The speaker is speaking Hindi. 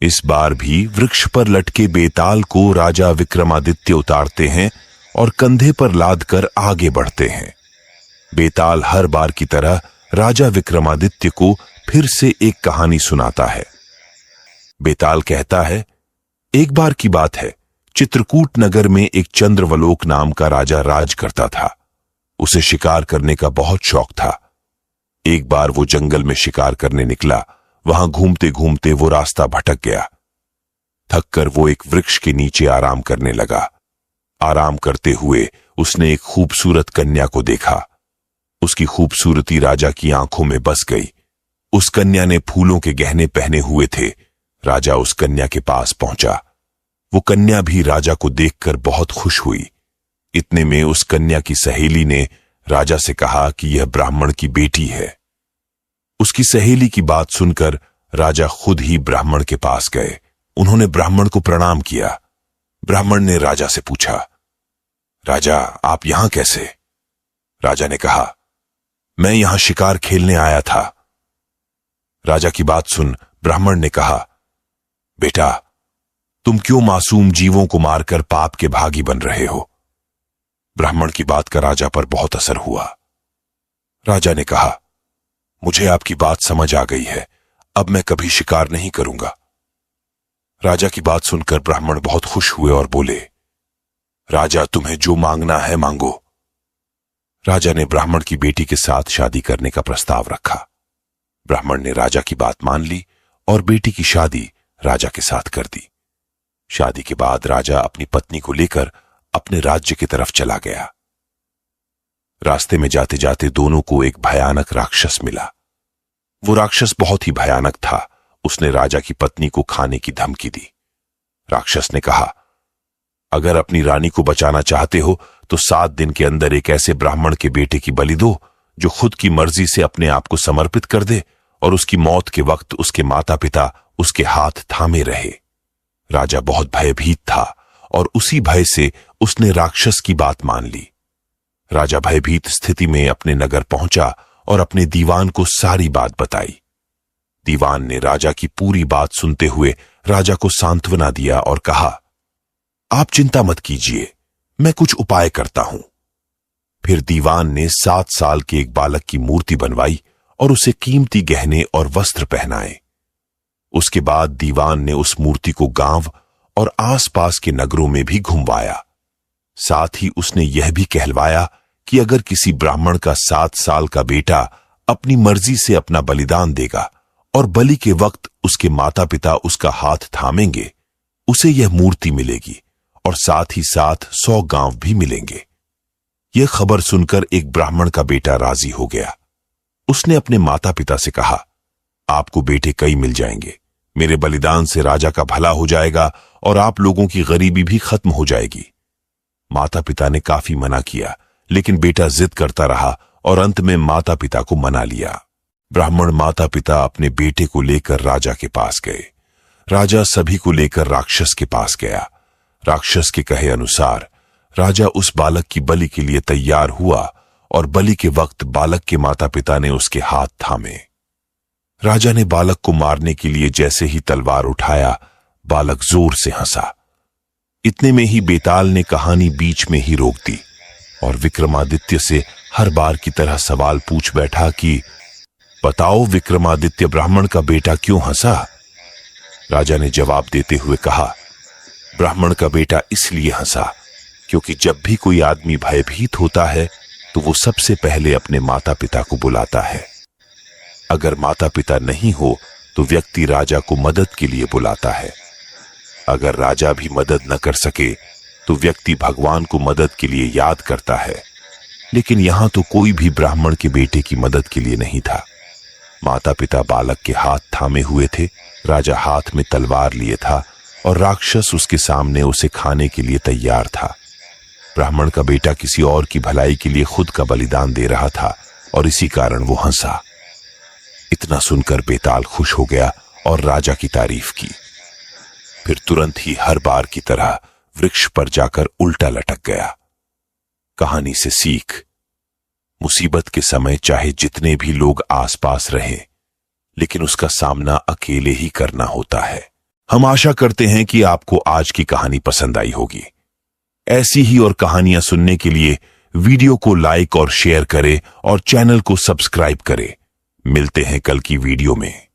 इस बार भी वृक्ष पर लटके बेताल को राजा विक्रमादित्य उतारते हैं और कंधे पर लादकर आगे बढ़ते हैं। बेताल हर बार की तरह राजा विक्रमादित्य को फिर से एक कहानी सुनाता है। बेताल कहता है, एक बार की बात है, चित्रकूट नगर में एक चंद्रवलोक नाम का राजा राज करता था। उसे शिकार करने का बहुत शौक था। एक बार वो जंगल में शिकार करने निकला। वहां घूमते घूमते वो रास्ता भटक गया। थककर वो एक वृक्ष के नीचे आराम करने लगा। आराम करते हुए उसने एक खूबसूरत कन्या को देखा। उसकी खूबसूरती राजा की आंखों में बस गई। उस कन्या ने फूलों के गहने पहने हुए थे। राजा उस कन्या के पास पहुंचा। वो कन्या भी राजा को देखकर बहुत खुश हुई। इतने में उस कन्या की सहेली ने राजा से कहा कि यह ब्राह्मण की बेटी है। उसकी सहेली की बात सुनकर राजा खुद ही ब्राह्मण के पास गए। उन्होंने ब्राह्मण को प्रणाम किया। ब्राह्मण ने राजा से पूछा, राजा, आप यहां कैसे? राजा ने कहा, मैं यहां शिकार खेलने आया था। राजा की बात सुन ब्राह्मण ने कहा, बेटा, तुम क्यों मासूम जीवों को मारकर पाप के भागी बन रहे हो? ब्राह्मण की बात का राजा पर बहुत असर हुआ। राजा ने कहा, मुझे आपकी बात समझ आ गई है। अब मैं कभी शिकार नहीं करूंगा। राजा की बात सुनकर ब्राह्मण बहुत खुश हुए और बोले, राजा, तुम्हें जो मांगना है मांगो। राजा ने ब्राह्मण की बेटी के साथ शादी करने का प्रस्ताव रखा। ब्राह्मण ने राजा की बात मान ली और बेटी की शादी राजा के साथ कर दी। शादी के बाद राजा अपनी पत्नी को लेकर अपने राज्य की तरफ चला गया। रास्ते में जाते जाते दोनों को एक भयानक राक्षस मिला। वो राक्षस बहुत ही भयानक था। उसने राजा की पत्नी को खाने की धमकी दी। राक्षस ने कहा, अगर अपनी रानी को बचाना चाहते हो तो 7 दिन के अंदर एक ऐसे ब्राह्मण के बेटे की बलि दो जो खुद की मर्जी से अपने आप को समर्पित कर दे और उसकी मौत के वक्त उसके माता पिता उसके हाथ थामे रहे। राजा बहुत भयभीत था और उसी भय से उसने राक्षस की बात मान ली। राजा भयभीत स्थिति में अपने नगर पहुंचा और अपने दीवान को सारी बात बताई। दीवान ने राजा की पूरी बात सुनते हुए राजा को सांत्वना दिया और कहा, आप चिंता मत कीजिए, मैं कुछ उपाय करता हूं। फिर दीवान ने 7 साल के एक बालक की मूर्ति बनवाई और उसे कीमती गहने और वस्त्र पहनाए। उसके बाद दीवान ने उस मूर्ति को गांव और आसपास के नगरों में भी घुमवाया। साथ ही उसने यह भी कहलवाया कि अगर किसी ब्राह्मण का 7 साल का बेटा अपनी मर्जी से अपना बलिदान देगा और बलि के वक्त उसके माता पिता उसका हाथ थामेंगे, उसे यह मूर्ति मिलेगी और साथ ही साथ 100 गांव भी मिलेंगे। यह खबर सुनकर एक ब्राह्मण का बेटा राजी हो गया। उसने अपने माता पिता से कहा, आपको बेटे कई मिल जाएंगे। मेरे बलिदान से राजा का भला हो जाएगा और आप लोगों की गरीबी भी खत्म हो जाएगी। माता पिता ने काफी मना किया, लेकिन बेटा जिद करता रहा और अंत में माता पिता को मना लिया। ब्राह्मण माता पिता अपने बेटे को लेकर राजा के पास गए। राजा सभी को लेकर राक्षस के पास गया। राक्षस के कहे अनुसार राजा उस बालक की बलि के लिए तैयार हुआ और बलि के वक्त बालक के माता पिता ने उसके हाथ थामे। राजा ने बालक को मारने के लिए जैसे ही तलवार उठाया, बालक जोर से हंसा। इतने में ही बेताल ने कहानी बीच में ही रोक दी और विक्रमादित्य से हर बार की तरह सवाल पूछ बैठा कि बताओ विक्रमादित्य, ब्राह्मण का बेटा क्यों हंसा? राजा ने जवाब देते हुए कहा, ब्राह्मण का बेटा इसलिए हंसा क्योंकि जब भी कोई आदमी भयभीत होता है तो वो सबसे पहले अपने माता पिता को बुलाता है। अगर माता पिता नहीं हो तो व्यक्ति राजा को मदद के लिए बुलाता है। अगर राजा भी मदद न कर सके तो व्यक्ति भगवान को मदद के लिए याद करता है। लेकिन यहां तो कोई भी ब्राह्मण के बेटे की मदद के लिए नहीं था। माता पिता बालक के हाथ थामे हुए थे। राजा हाथ में तलवार लिए था और राक्षस उसके सामने उसे खाने के लिए तैयार था। ब्राह्मण का बेटा किसी और की भलाई के लिए खुद का बलिदान दे रहा था और इसी कारण वो हंसा। इतना सुनकर बेताल खुश हो गया और राजा की तारीफ की। फिर तुरंत ही हर बार की तरह वृक्ष पर जाकर उल्टा लटक गया। कहानी से सीख, मुसीबत के समय चाहे जितने भी लोग आसपास रहें, लेकिन उसका सामना अकेले ही करना होता है। हम आशा करते हैं कि आपको आज की कहानी पसंद आई होगी। ऐसी ही और कहानियां सुनने के लिए वीडियो को लाइक और शेयर करें और चैनल को सब्सक्राइब करें। मिलते हैं कल की वीडियो में।